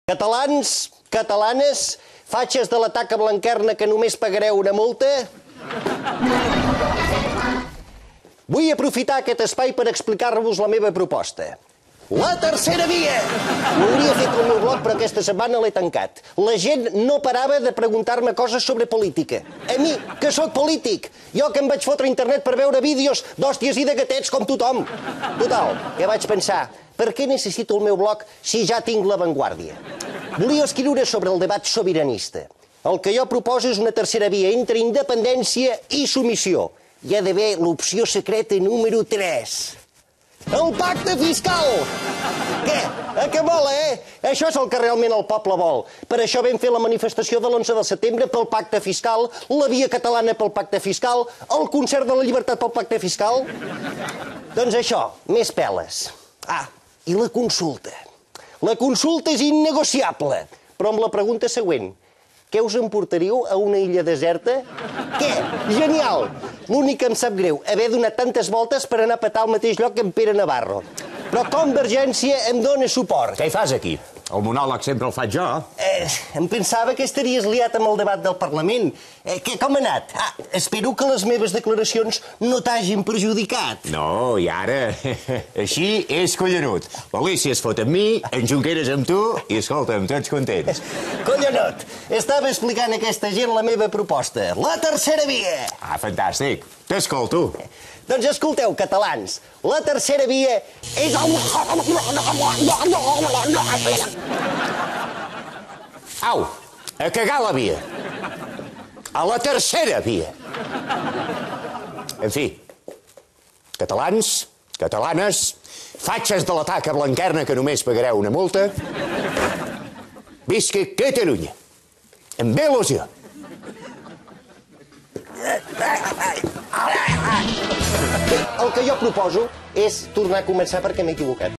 Catalans, catalanes, fatxes de l'atac a Blanquerna que només pagareu una multa. Vull aprofitar aquest espai per explicar-vos la meva proposta. La tercera via! Ho hauria fet al meu blog, però aquesta setmana l'he tancat. La gent no parava de preguntar-me coses sobre política. A mi, que sóc polític. Jo que em vaig fotre a internet per veure vídeos d'hòsties i de gatets com tothom. Total, que vaig pensar, per què necessito el meu blog si ja tinc La Vanguardia? Volia escriure sobre el debat sobiranista. El que jo proposo és una tercera via entre independència i submissió. Hi ha d'haver l'opció secreta número 3. El pacte fiscal! Què? Que mola, eh? Això és el que realment el poble vol. Per això vam fer la manifestació de l'11 de setembre pel pacte fiscal, la via catalana pel pacte fiscal, el concert de la llibertat pel pacte fiscal. Doncs això, més peles. Ah, i la consulta. La consulta és innegociable, però amb la pregunta següent. Què us emportaríeu a una illa deserta? Què? Genial! L'únic que em sap greu, haver donat tantes voltes per anar a petar al mateix lloc que en Pere Navarro. Però Convergència em dóna suport. Què hi fas aquí? El monòleg sempre el faig jo. Em pensava que estaries liat amb el debat del Parlament. Com ha anat? Espero que les meves declaracions no t'hagin perjudicat. No, i ara? Així és collonut. L'Alícia es fot amb mi, en Junqueras amb tu, i escolta'm, tots contents. Collonut, estava explicant a aquesta gent la meva proposta. La tercera via! Ah, fantàstic. T'escolto. Doncs escolteu, catalans, la tercera via és... Au, a cagar la via. A la tercera via. En fi, catalans, catalanes, fatxes de l'atac a Blanquerna que només pagareu una multa, visca Catalunya. Amb il·lusió. El que jo proposo és tornar a començar perquè m'he equivocat.